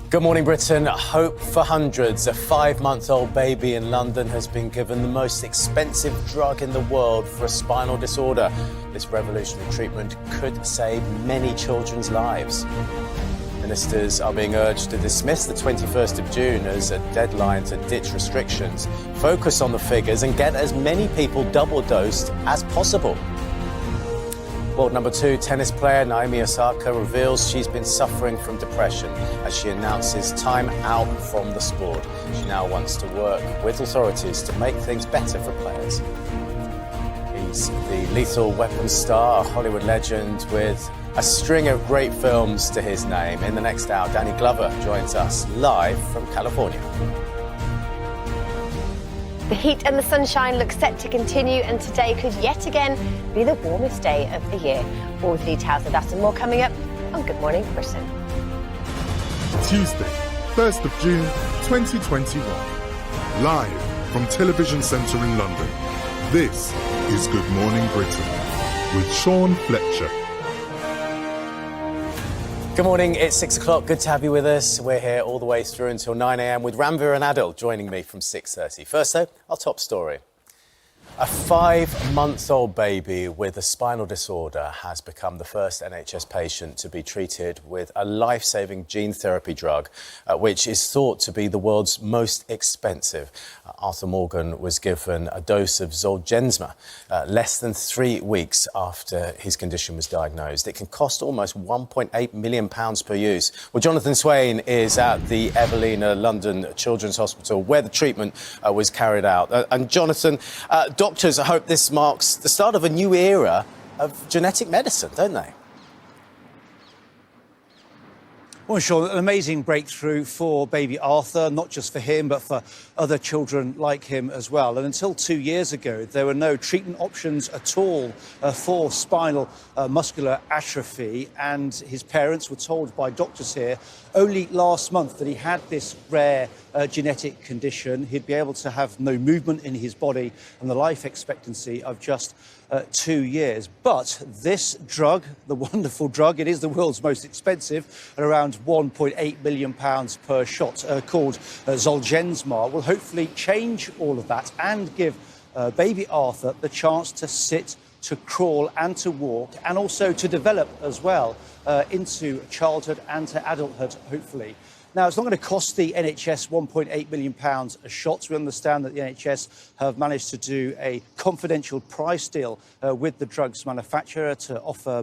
Good morning, Britain. Hope for hundreds. A 5-month-old baby in London has been given the most expensive drug in the world for a spinal disorder. This revolutionary treatment could save many children's lives. Ministers are being urged to dismiss the 21st of June as a deadline to ditch restrictions, focus on the figures and get as many people double-dosed as possible. World number 2 tennis player Naomi Osaka reveals she's been suffering from depression as she announces time out from the sport. She now wants to work with authorities to make things better for players. He's the Lethal Weapon star, a Hollywood legend with a string of great films to his name. In the next hour, Danny Glover joins us live from California. The heat and the sunshine look set to continue, and today could yet again be the warmest day of the year. All the details of that and more coming up on Good Morning Britain. Tuesday, 1st of June 2021. Live from Television Centre in London. This is Good Morning Britain with Sean Fletcher. Good morning, it's 6 o'clock. Good to have you with us. We're here all the way through until 9 a.m. with Ranveer and Adil joining me from 6:30. First, though, our top story. A 5-month-old baby with a spinal disorder has become the first NHS patient to be treated with a life-saving gene therapy drug, which is thought to be the world's most expensive. Arthur Morgan was given a dose of Zolgensma less than 3 weeks after his condition was diagnosed. It can cost almost £1.8 million per use. Well, Jonathan Swain is at the Evelina London Children's Hospital where the treatment was carried out. And Jonathan, doctors hope this marks the start of a new era of genetic medicine, don't they? Well, Sean, an amazing breakthrough for baby Arthur, not just for him, but for other children like him as well. And until 2 years ago, there were no treatment options at all for spinal muscular atrophy. And his parents were told by doctors here only last month that he had this rare genetic condition. He'd be able to have no movement in his body and the life expectancy of just 2 years. But this drug, the wonderful drug, it is the world's most expensive, at around £1.8 million per shot, called Zolgensma, will hopefully change all of that and give baby Arthur the chance to sit, to crawl and to walk, and also to develop as well into childhood and to adulthood, hopefully. Now, it's not going to cost the NHS £1.8 million a shot. We understand that the NHS have managed to do a confidential price deal with the drugs manufacturer to offer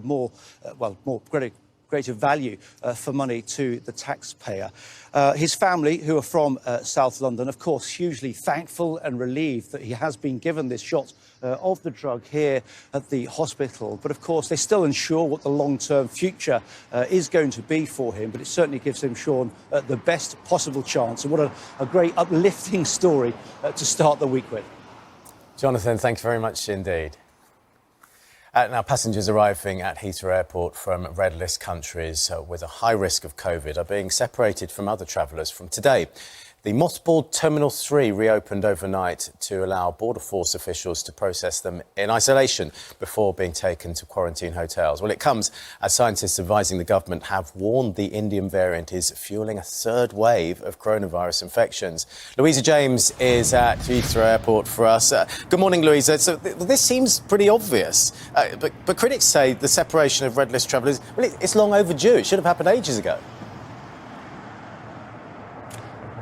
greater value for money to the taxpayer. His family, who are from South London, of course, hugely thankful and relieved that he has been given this shot of the drug here at the hospital. But of course, they're still unsure what the long-term future is going to be for him. But it certainly gives him, Sean, the best possible chance. And what a great uplifting story to start the week with. Jonathan, thank you very much indeed. Now, passengers arriving at Heathrow Airport from red list countries with a high risk of COVID are being separated from other travellers from today. The mothballed Terminal 3 reopened overnight to allow Border Force officials to process them in isolation before being taken to quarantine hotels. Well, it comes as scientists advising the government have warned the Indian variant is fuelling a third wave of coronavirus infections. Louisa James is at Heathrow Airport for us. Good morning, Louisa. So this seems pretty obvious, but critics say the separation of red list travellers, well, it's long overdue. It should have happened ages ago.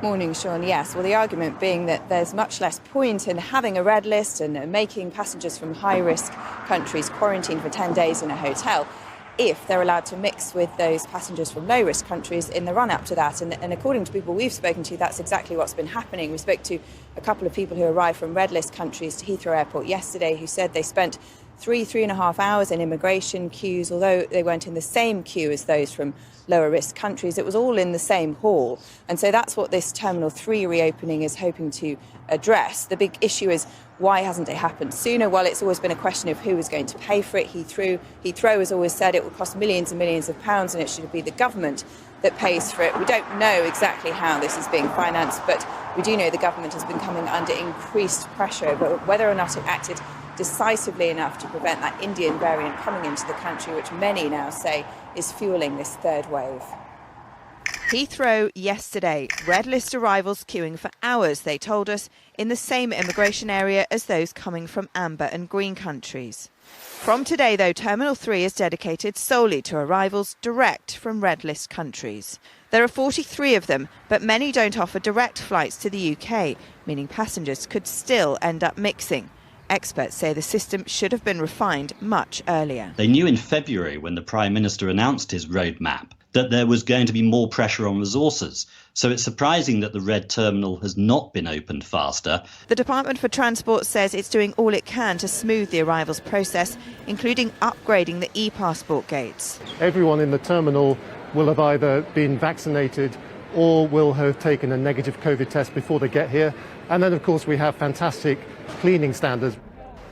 Morning, Sean. Yes, well, the argument being that there's much less point in having a red list and making passengers from high-risk countries quarantine for 10 days in a hotel if they're allowed to mix with those passengers from low-risk countries in the run-up to that. And according to people we've spoken to, that's exactly what's been happening. We spoke to a couple of people who arrived from red list countries to Heathrow Airport yesterday who said they spent three and a half hours in immigration queues, although they weren't in the same queue as those from lower risk countries. It was all in the same hall. And so that's what this Terminal 3 reopening is hoping to address. The big issue is, why hasn't it happened sooner? Well, it's always been a question of who was going to pay for it. Heathrow has always said it would cost millions and millions of pounds and it should be the government that pays for it. We don't know exactly how this is being financed, but we do know the government has been coming under increased pressure. But whether or not it acted decisively enough to prevent that Indian variant coming into the country, which many now say is fueling this third wave. Heathrow yesterday. Red list arrivals queuing for hours, they told us, in the same immigration area as those coming from amber and green countries. From today, though, Terminal 3 is dedicated solely to arrivals direct from red list countries. There are 43 of them, but many don't offer direct flights to the UK, meaning passengers could still end up mixing. Experts say the system should have been refined much earlier. They knew in February, when the Prime Minister announced his roadmap, that there was going to be more pressure on resources. So it's surprising that the red terminal has not been opened faster. The Department for Transport says it's doing all it can to smooth the arrivals process, including upgrading the e-passport gates. Everyone in the terminal will have either been vaccinated or will have taken a negative COVID test before they get here. And then, of course, we have fantastic cleaning standards.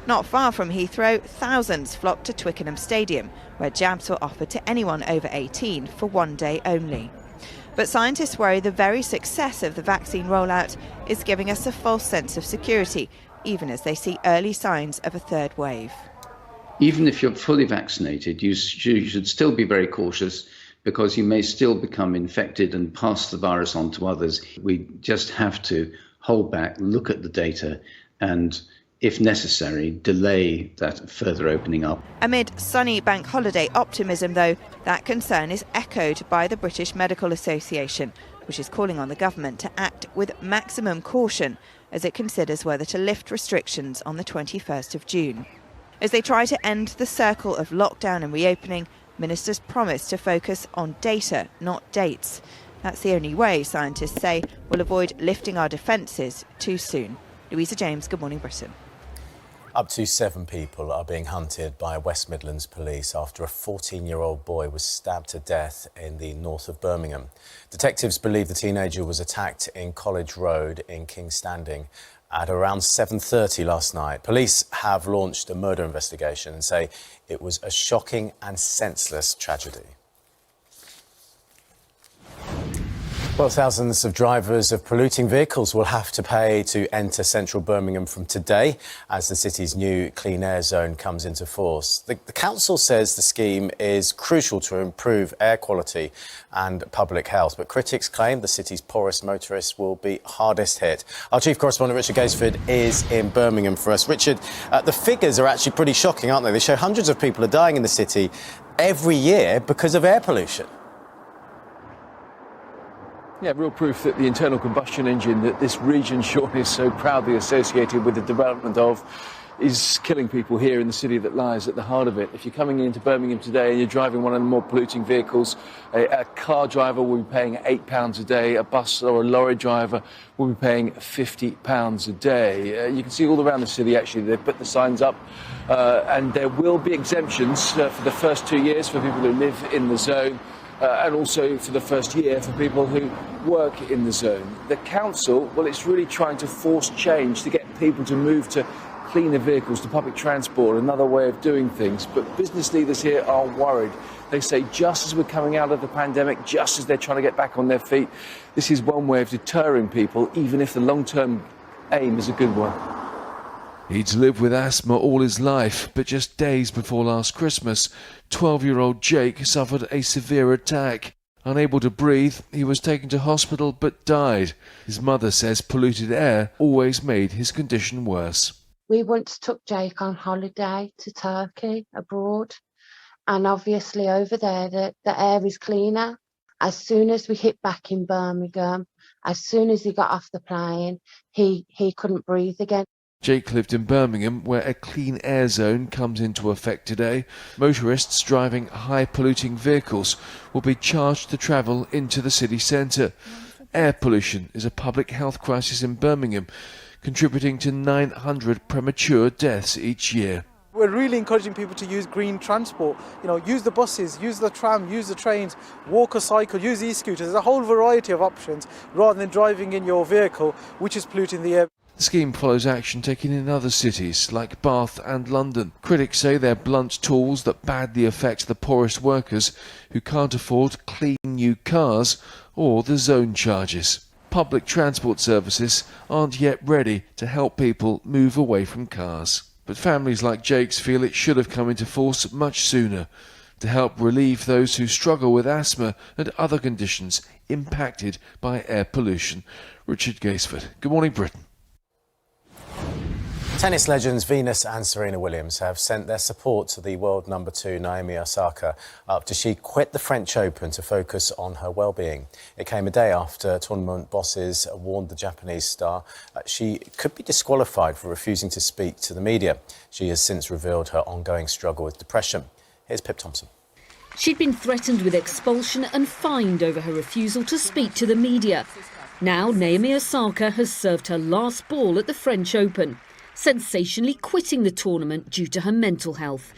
Not far from Heathrow, thousands flocked to Twickenham Stadium, where jabs were offered to anyone over 18 for one day only. But scientists worry the very success of the vaccine rollout is giving us a false sense of security, even as they see early signs of a third wave. Even if you're fully vaccinated, you should still be very cautious, because you may still become infected and pass the virus on to others. We just have to hold back, look at the data, and if necessary, delay that further opening up. Amid sunny bank holiday optimism, though, that concern is echoed by the British Medical Association, which is calling on the government to act with maximum caution as it considers whether to lift restrictions on the 21st of June. As they try to end the circle of lockdown and reopening, ministers promise to focus on data, not dates. That's the only way, scientists say, we'll avoid lifting our defences too soon. Louisa James, Good Morning Britain. Up to 7 people are being hunted by West Midlands police after a 14-year-old boy was stabbed to death in the north of Birmingham. Detectives believe the teenager was attacked in College Road in King's Standing at around 7:30 last night. Police have launched a murder investigation and say it was a shocking and senseless tragedy. Well, thousands of drivers of polluting vehicles will have to pay to enter central Birmingham from today as the city's new clean air zone comes into force. The council says the scheme is crucial to improve air quality and public health, but critics claim the city's poorest motorists will be hardest hit. Our chief correspondent, Richard Gaisford, is in Birmingham for us. Richard, the figures are actually pretty shocking, aren't they? They show hundreds of people are dying in the city every year because of air pollution. Yeah, real proof that the internal combustion engine that this region, Sean, is so proudly associated with the development of is killing people here in the city that lies at the heart of it. If you're coming into Birmingham today and you're driving one of the more polluting vehicles, a car driver will be paying £8 a day, a bus or a lorry driver will be paying £50 a day. You can see all around the city, actually, they've put the signs up and there will be exemptions for the first 2 years for people who live in the zone. And also for the first year for people who work in the zone. The council, well, it's really trying to force change to get people to move to cleaner vehicles, to public transport, another way of doing things. But business leaders here are worried. They say just as we're coming out of the pandemic, just as they're trying to get back on their feet, this is one way of deterring people, even if the long-term aim is a good one. He'd lived with asthma all his life, but just days before last Christmas, 12-year-old Jake suffered a severe attack. Unable to breathe, he was taken to hospital but died. His mother says polluted air always made his condition worse. We once took Jake on holiday to Turkey, abroad, and obviously over there the air is cleaner. As soon as we hit back in Birmingham, as soon as he got off the plane, he couldn't breathe again. Jake lived in Birmingham, where a clean air zone comes into effect today. Motorists driving high-polluting vehicles will be charged to travel into the city centre. Air pollution is a public health crisis in Birmingham, contributing to 900 premature deaths each year. We're really encouraging people to use green transport. Use the buses, use the tram, use the trains, walk or cycle, use e-scooters. There's a whole variety of options rather than driving in your vehicle, which is polluting the air. The scheme follows action taken in other cities like Bath and London. Critics say they're blunt tools that badly affect the poorest workers who can't afford clean new cars or the zone charges. Public transport services aren't yet ready to help people move away from cars. But families like Jake's feel it should have come into force much sooner to help relieve those who struggle with asthma and other conditions impacted by air pollution. Richard Gaisford. Good morning, Britain. Tennis legends Venus and Serena Williams have sent their support to the world number 2 Naomi Osaka after she quit the French Open to focus on her well-being. It came a day after tournament bosses warned the Japanese star she could be disqualified for refusing to speak to the media. She has since revealed her ongoing struggle with depression. Here's Pip Thompson. She'd been threatened with expulsion and fined over her refusal to speak to the media. Now Naomi Osaka has served her last ball at the French Open, sensationally quitting the tournament due to her mental health.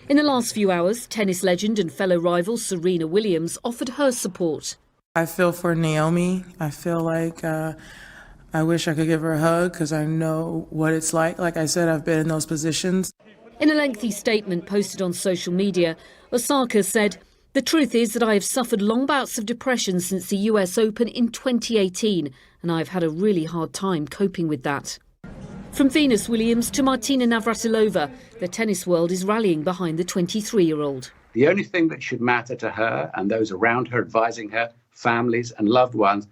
In the last few hours, tennis legend and fellow rival Serena Williams offered her support. I feel for Naomi. I feel like I wish I could give her a hug because I know what it's like. Like I said, I've been in those positions. In a lengthy statement posted on social media, Osaka said, "The truth is that I have suffered long bouts of depression since the US Open in 2018, and I've had a really hard time coping with that." From Venus Williams to Martina Navratilova, the tennis world is rallying behind the 23-year-old. The only thing that should matter to her and those around her advising her, families and loved ones,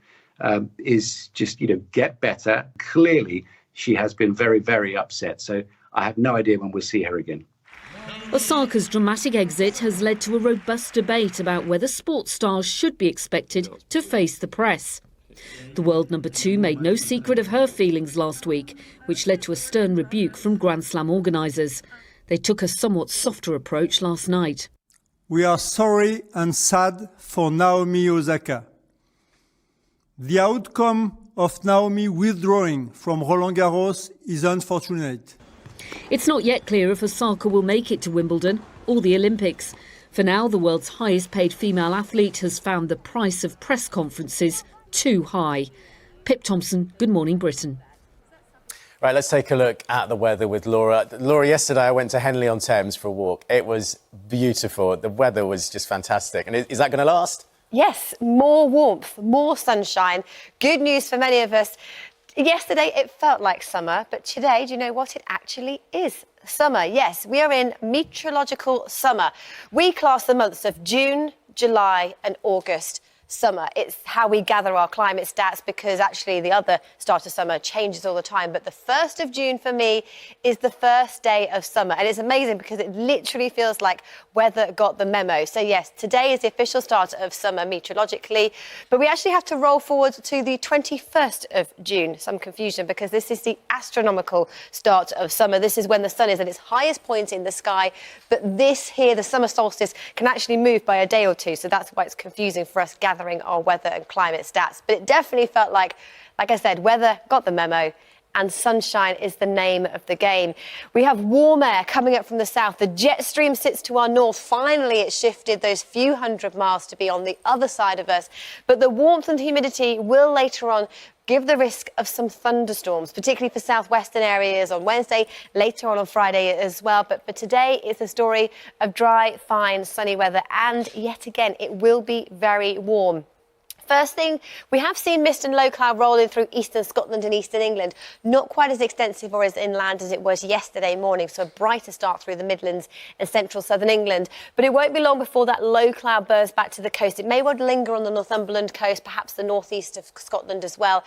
is just, get better. Clearly, she has been very, very upset. So I have no idea when we'll see her again. Osaka's dramatic exit has led to a robust debate about whether sports stars should be expected to face the press. The world number 2 made no secret of her feelings last week, which led to a stern rebuke from Grand Slam organisers. They took a somewhat softer approach last night. We are sorry and sad for Naomi Osaka. The outcome of Naomi withdrawing from Roland Garros is unfortunate. It's not yet clear if Osaka will make it to Wimbledon or the Olympics. For now, the world's highest paid female athlete has found the price of press conferences too high. Pip Thompson, Good Morning Britain. Right, let's take a look at the weather with Laura. Laura, yesterday I went to Henley-on-Thames for a walk. It was beautiful. The weather was just fantastic. And is that going to last? Yes, more warmth, more sunshine. Good news for many of us. Yesterday it felt like summer, but today, do you know what? It actually is summer. Yes, we are in meteorological summer. We class the months of June, July and August summer. It's how we gather our climate stats because actually the other start of summer changes all the time. But the 1st of June for me is the first day of summer. And it's amazing because it literally feels like weather got the memo. So yes, today is the official start of summer meteorologically. But we actually have to roll forward to the 21st of June. Some confusion because this is the astronomical start of summer. This is when the sun is at its highest point in the sky. But this here, the summer solstice, can actually move by a day or two. So that's why it's confusing for us gathering our weather and climate stats. But it definitely felt like I said, weather got the memo and sunshine is the name of the game. We have warm air coming up from the south. The jet stream sits to our north. Finally, it shifted those few hundred miles to be on the other side of us. But the warmth and humidity will later on give the risk of some thunderstorms, particularly for southwestern areas on Wednesday, later on Friday as well. But for today, it's a story of dry, fine, sunny weather. And yet again, it will be very warm. First thing, we have seen mist and low cloud rolling through eastern Scotland and eastern England. Not quite as extensive or as inland as it was yesterday morning, so a brighter start through the Midlands and central southern England. But it won't be long before that low cloud bursts back to the coast. It may well linger on the Northumberland coast, perhaps the northeast of Scotland as well.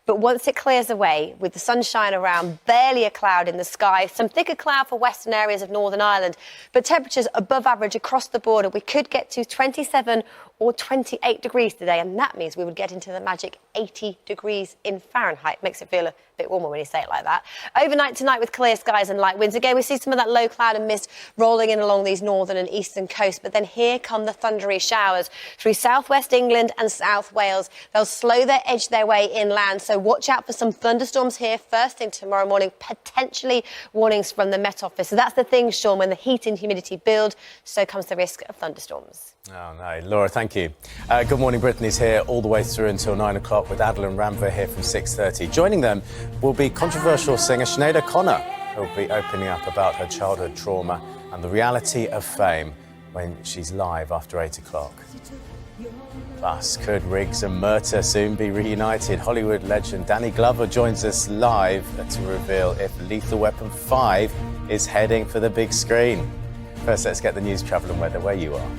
But once it clears away, with the sunshine around, barely a cloud in the sky, some thicker cloud for western areas of Northern Ireland, but temperatures above average across the border. We could get to 27 or 28 degrees today, and that means we would get into the magic 80 degrees in Fahrenheit. Makes it feel a bit warmer when you say it like that. Overnight tonight with clear skies and light winds. Again, we see some of that low cloud and mist rolling in along these northern and eastern coasts, but then here come the thundery showers through southwest England and South Wales. They'll slow their edge their way inland, so watch out for some thunderstorms here first thing tomorrow morning, potentially warnings from the Met Office. So that's the thing, Sean, when the heat and humidity build, so comes the risk of thunderstorms. Oh, no. Laura, thank you. Good Morning Britain is here all the way through until 9 o'clock with Adel and Ramva here from 6:30. Joining them will be controversial singer Sinead O'Connor, who will be opening up about her childhood trauma and the reality of fame when she's live after 8 o'clock. Plus, could Riggs and Murtagh soon be reunited? Hollywood legend Danny Glover joins us live to reveal if Lethal Weapon 5 is heading for the big screen. First, let's get the news, travel and weather where you are.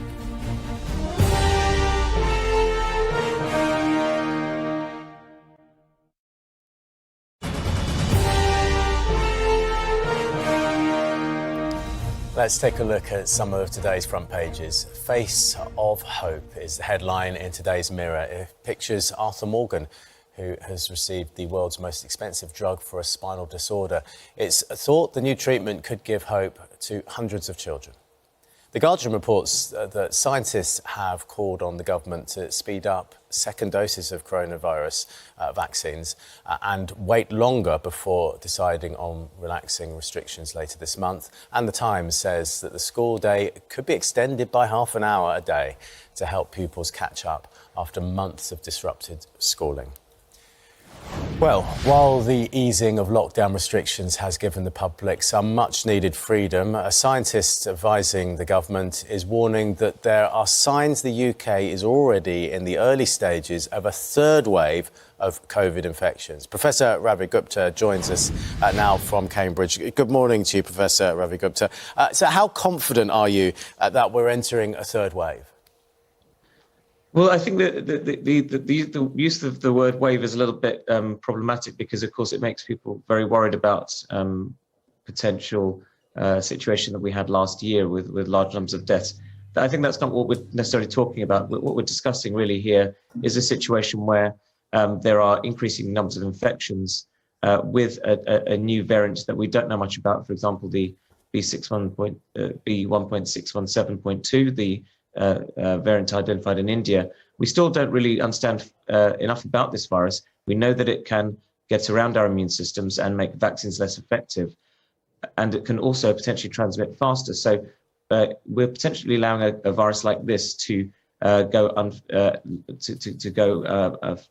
Let's take a look at some of today's front pages. Face of Hope is the headline in today's Mirror. It pictures Arthur Morgan, who has received the world's most expensive drug for a spinal disorder. It's thought the new treatment could give hope to hundreds of children. The Guardian reports that scientists have called on the government to speed up second doses of coronavirus vaccines and wait longer before deciding on relaxing restrictions later this month. And The Times says that the school day could be extended by half an hour a day to help pupils catch up after months of disrupted schooling. Well, while the easing of lockdown restrictions has given the public some much-needed freedom, a scientist advising the government is warning that there are signs the UK is already in the early stages of a third wave of COVID infections. Professor Ravi Gupta joins us now from Cambridge. Good morning to you, Professor Ravi Gupta. So how confident are you that we're entering a third wave? Well, I think that the use of the word wave is a little bit problematic because, of course, it makes people very worried about potential situation that we had last year with large numbers of deaths. I think that's not what we're necessarily talking about. What we're discussing really here is a situation where there are increasing numbers of infections with a new variant that we don't know much about. For example, the B1.617.2, the variant identified in India. We still don't really understand enough about this virus. We know that it can get around our immune systems and make vaccines less effective, and it can also potentially transmit faster. So we're potentially allowing a virus like this to go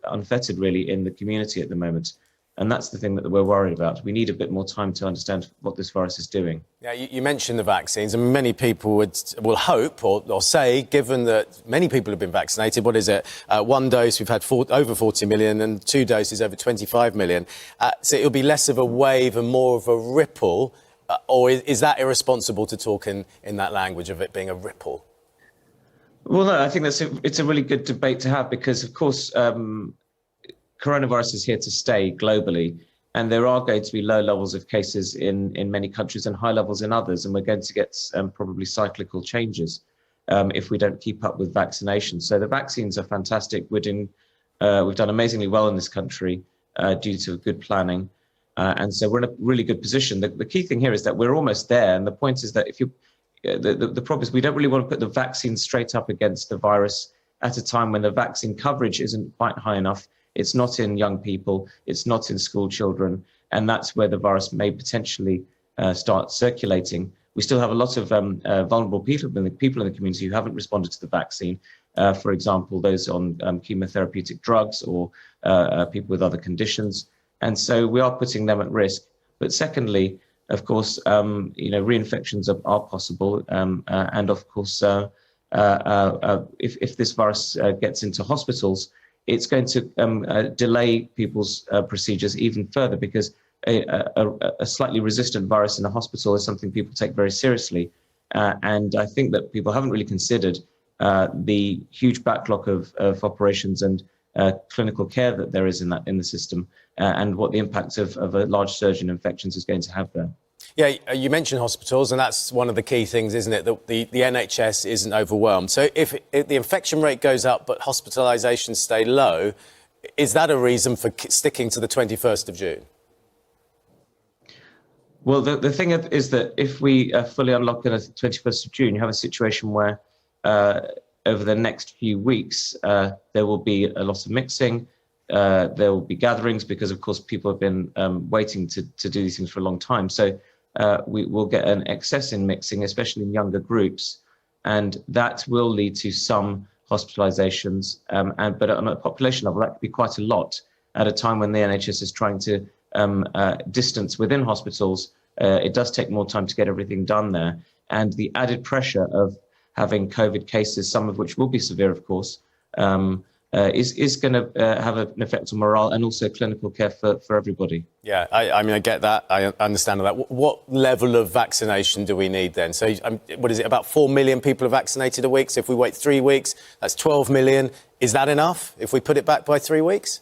unfettered really in the community at the moment. And that's the thing that we're worried about. We need a bit more time to understand what this virus is doing. Yeah, you mentioned the vaccines, and many people will hope or say, given that many people have been vaccinated, what is it? One dose, we've had over 40 million, and 2 doses, over 25 million. So it'll be less of a wave and more of a ripple, or is that irresponsible to talk in that language of it being a ripple? Well, no, I think it's a really good debate to have because, of course, coronavirus is here to stay globally, and there are going to be low levels of cases in many countries and high levels in others, and we're going to get probably cyclical changes if we don't keep up with vaccination. So the vaccines are fantastic. We've done amazingly well in this country due to good planning, and so we're in a really good position. The key thing here is that we're almost there, and the point is that the problem is we don't really want to put the vaccine straight up against the virus at a time when the vaccine coverage isn't quite high enough. It's not in young people, it's not in school children, and that's where the virus may potentially start circulating. We still have a lot of vulnerable people in the community who haven't responded to the vaccine. For example, those on chemotherapeutic drugs or people with other conditions. And so we are putting them at risk. But secondly, of course, reinfections are possible. And of course, if this virus gets into hospitals, it's going to delay people's procedures even further because a slightly resistant virus in a hospital is something people take very seriously. And I think that people haven't really considered the huge backlog of operations and clinical care that there is in the system and what the impact of a large surge in infections is going to have there. Yeah, you mentioned hospitals, and that's one of the key things, isn't it? That the NHS isn't overwhelmed. So if the infection rate goes up but hospitalisations stay low, is that a reason for sticking to the 21st of June? Well, the thing is that if we fully unlock on the 21st of June, you have a situation where over the next few weeks, there will be a lot of mixing. There will be gatherings because, of course, people have been waiting to do these things for a long time. So we will get an excess in mixing, especially in younger groups, and that will lead to some hospitalizations. But on a population level, that could be quite a lot at a time when the NHS is trying to distance within hospitals. It does take more time to get everything done there. And the added pressure of having COVID cases, some of which will be severe, of course, is going to have an effect on morale and also clinical care for everybody. Yeah, I mean, I get that. I understand all that. What level of vaccination do we need then? So, what is it, about 4 million people are vaccinated a week? So if we wait 3 weeks, that's 12 million. Is that enough if we put it back by 3 weeks?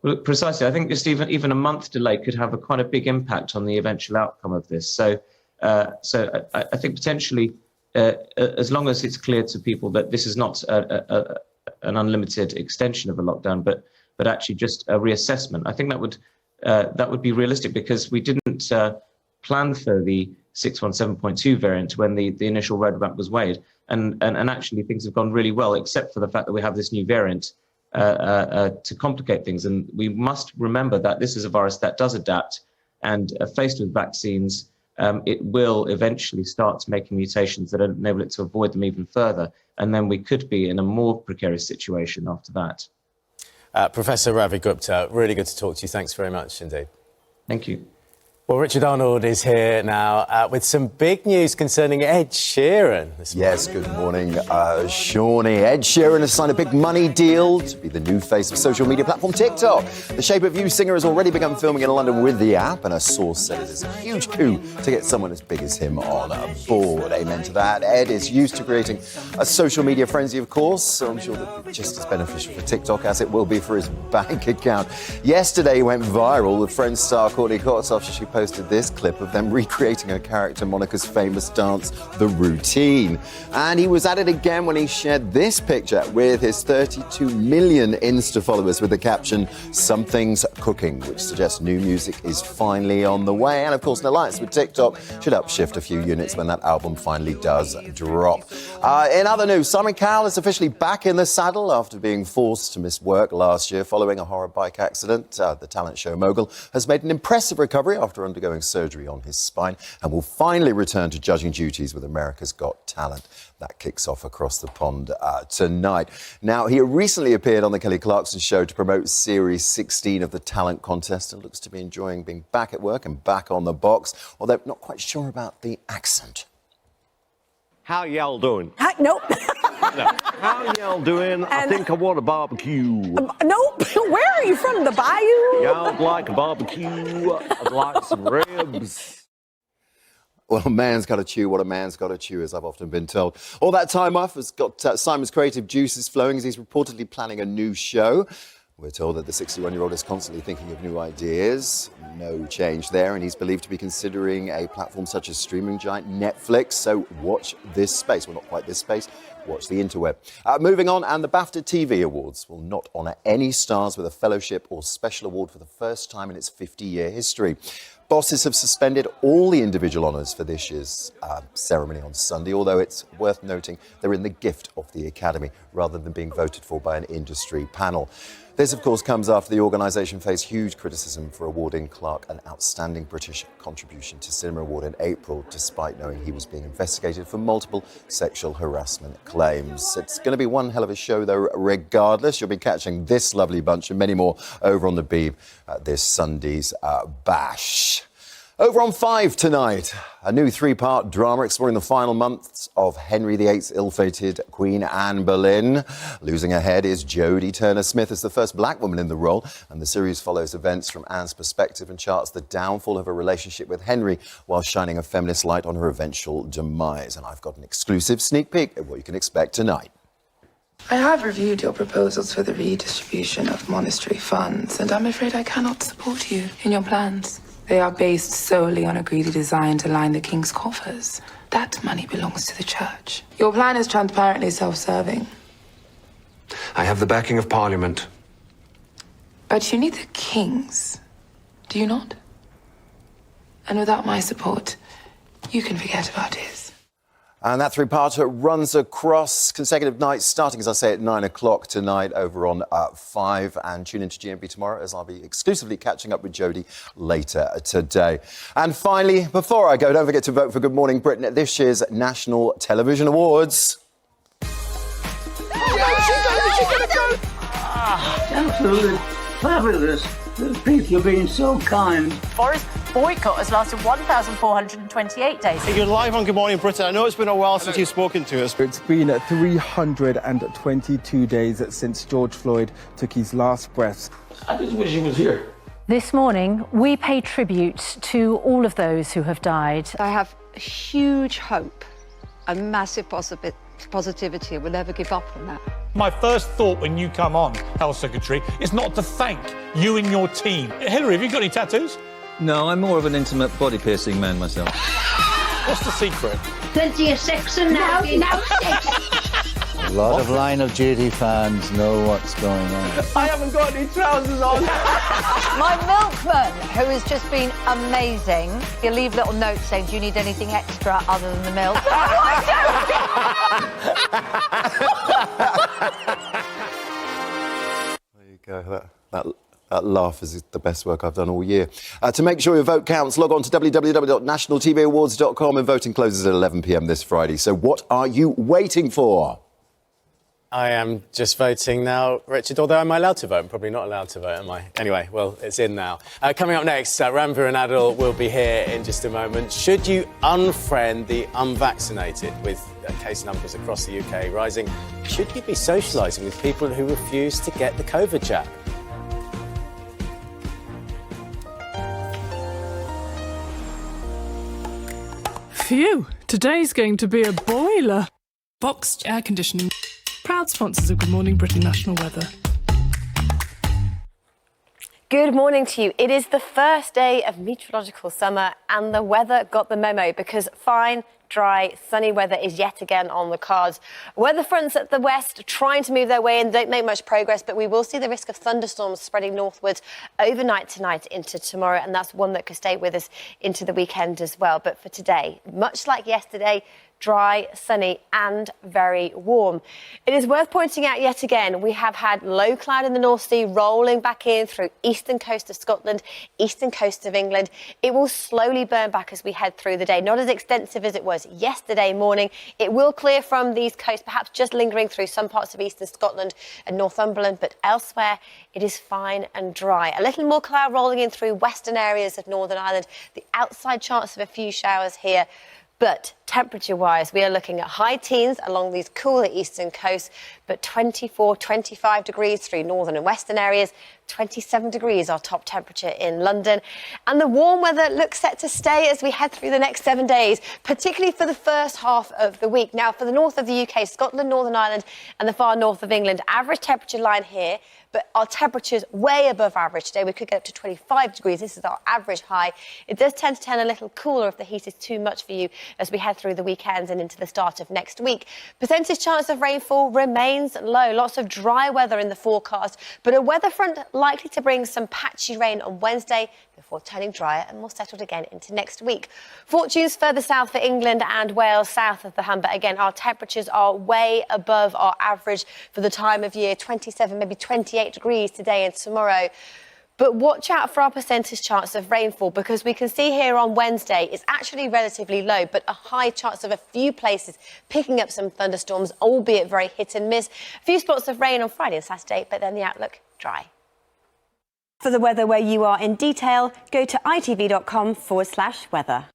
Well, precisely. I think just even a month delay could have quite a big impact on the eventual outcome of this. So I think potentially, as long as it's clear to people that this is not an unlimited extension of a lockdown, but actually just a reassessment, I think that would be realistic, because we didn't plan for the 617.2 variant when the initial roadmap was weighed, and actually things have gone really well, except for the fact that we have this new variant to complicate things. And we must remember that this is a virus that does adapt, and faced with vaccines, it will eventually start making mutations that enable it to avoid them even further. And then we could be in a more precarious situation after that. Professor Ravi Gupta, really good to talk to you. Thanks very much indeed. Thank you. Well, Richard Arnold is here now with some big news concerning Ed Sheeran. Yes, good morning, Shawnee. Ed Sheeran has signed a big money deal to be the new face of social media platform TikTok. The Shape of You singer has already begun filming in London with the app, and a source said it is a huge coup to get someone as big as him on board. Amen to that. Ed is used to creating a social media frenzy, of course, so I'm sure that'll be just as beneficial for TikTok as it will be for his bank account. Yesterday went viral with Friends star Courtney Cox after she posted this clip of them recreating her character Monica's famous dance, The Routine. And he was at it again when he shared this picture with his 32 million Insta followers with the caption, "Something's cooking," which suggests new music is finally on the way. And of course, an alliance with TikTok should upshift a few units when that album finally does drop. In other news, Simon Cowell is officially back in the saddle after being forced to miss work last year following a horror bike accident. The talent show mogul has made an impressive recovery after undergoing surgery on his spine and will finally return to judging duties with America's Got Talent. That kicks off across the pond tonight. Now, he recently appeared on the Kelly Clarkson Show to promote Series 16 of the talent contest and looks to be enjoying being back at work and back on the box, although not quite sure about the accent. How y'all doing? Nope. No. How y'all doing? I think I want a barbecue. Nope. Where are you from? The bayou? Y'all would like a barbecue? I'd like some ribs. Well, a man's got to chew what a man's got to chew, as I've often been told. All that time off has got Simon's creative juices flowing as he's reportedly planning a new show. We're told that the 61-year-old is constantly thinking of new ideas. No change there, and he's believed to be considering a platform such as streaming giant Netflix. So watch this space. Well, not quite this space. Watch the interweb. Moving on, and the BAFTA TV Awards will not honour any stars with a fellowship or special award for the first time in its 50-year history. Bosses have suspended all the individual honours for this year's ceremony on Sunday, although it's worth noting they're in the gift of the Academy rather than being voted for by an industry panel. This, of course, comes after the organisation faced huge criticism for awarding Clark an Outstanding British Contribution to Cinema Award in April, despite knowing he was being investigated for multiple sexual harassment claims. It's going to be one hell of a show, though, regardless. You'll be catching this lovely bunch and many more over on the Beeb this Sunday's Bash. Over on 5 tonight, a new 3-part drama exploring the final months of Henry VIII's ill-fated Queen Anne Boleyn. Losing her head is Jodie Turner-Smith as the first black woman in the role, and the series follows events from Anne's perspective and charts the downfall of her relationship with Henry while shining a feminist light on her eventual demise. And I've got an exclusive sneak peek of what you can expect tonight. I have reviewed your proposals for the redistribution of monastery funds, and I'm afraid I cannot support you in your plans. They are based solely on a greedy design to line the king's coffers. That money belongs to the church. Your plan is transparently self-serving. I have the backing of Parliament. But you need the king's, do you not? And without my support, you can forget about his. And that 3-parter runs across consecutive nights, starting, as I say, at 9 o'clock tonight over on 5. And tune into GMB tomorrow, as I'll be exclusively catching up with Jodie later today. And finally, before I go, don't forget to vote for Good Morning Britain at this year's National Television Awards. Absolutely fabulous. People are being so kind. Forest boycott has lasted 1,428 days. You're live on Good Morning Britain. I know it's been a while since you've spoken to us. It's been 322 days since George Floyd took his last breaths. I just wish he was here. This morning, we pay tribute to all of those who have died. I have huge hope and massive positivity. We'll never give up on that. My first thought when you come on, Health Secretary, is not to thank you and your team. Hillary, have you got any tattoos? No, I'm more of an intimate body piercing man myself. What's the secret? Plenty of sex and now sex. A lot of Line of Duty fans know what's going on. I haven't got any trousers on. My milkman, who has just been amazing. You leave little notes saying, do you need anything extra other than the milk? There you go. That laugh is the best work I've done all year. To make sure your vote counts, log on to www.nationaltvawards.com and voting closes at 11 p.m. this Friday. So what are you waiting for? I am just voting now, Richard, although am I allowed to vote? I'm probably not allowed to vote, am I? Anyway, well, it's in now. Coming up next, Ranveer and Adil will be here in just a moment. Should you unfriend the unvaccinated with case numbers across the UK rising? Should you be socialising with people who refuse to get the COVID jab? Phew, today's going to be a boiler. Boxed air conditioning. Proud sponsors of Good Morning Britain National Weather. Good morning to you. It is the first day of meteorological summer and the weather got the memo because fine, dry, sunny weather is yet again on the cards. Weather fronts at the west trying to move their way in, don't make much progress, but we will see the risk of thunderstorms spreading northwards overnight tonight into tomorrow, and that's one that could stay with us into the weekend as well. But for today, much like yesterday, dry, sunny and very warm. It is worth pointing out yet again, we have had low cloud in the North Sea rolling back in through eastern coast of Scotland, eastern coast of England. It will slowly burn back as we head through the day, not as extensive as it was yesterday morning. It will clear from these coasts, perhaps just lingering through some parts of eastern Scotland and Northumberland, but elsewhere it is fine and dry. A little more cloud rolling in through western areas of Northern Ireland, the outside chance of a few showers here. But temperature-wise, we are looking at high teens along these cooler eastern coasts, but 24, 25 degrees through northern and western areas, 27 degrees our top temperature in London. And the warm weather looks set to stay as we head through the next 7 days, particularly for the first half of the week. Now, for the north of the UK, Scotland, Northern Ireland and the far north of England, average temperature line here, but our temperatures way above average today. We could get up to 25 degrees. This is our average high. It does tend to turn a little cooler if the heat is too much for you as we head through the weekends and into the start of next week. Percentage chance of rainfall remains low. Lots of dry weather in the forecast, but a weather front likely to bring some patchy rain on Wednesday before turning drier and more settled again into next week. Fortunes further south for England and Wales, south of the Humber. Again, our temperatures are way above our average for the time of year, 27, maybe 28 degrees today and tomorrow. But watch out for our percentage chance of rainfall because we can see here on Wednesday it's actually relatively low, but a high chance of a few places picking up some thunderstorms, albeit very hit and miss. A few spots of rain on Friday and Saturday, but then the outlook dry. For the weather where you are in detail, go to itv.com/weather.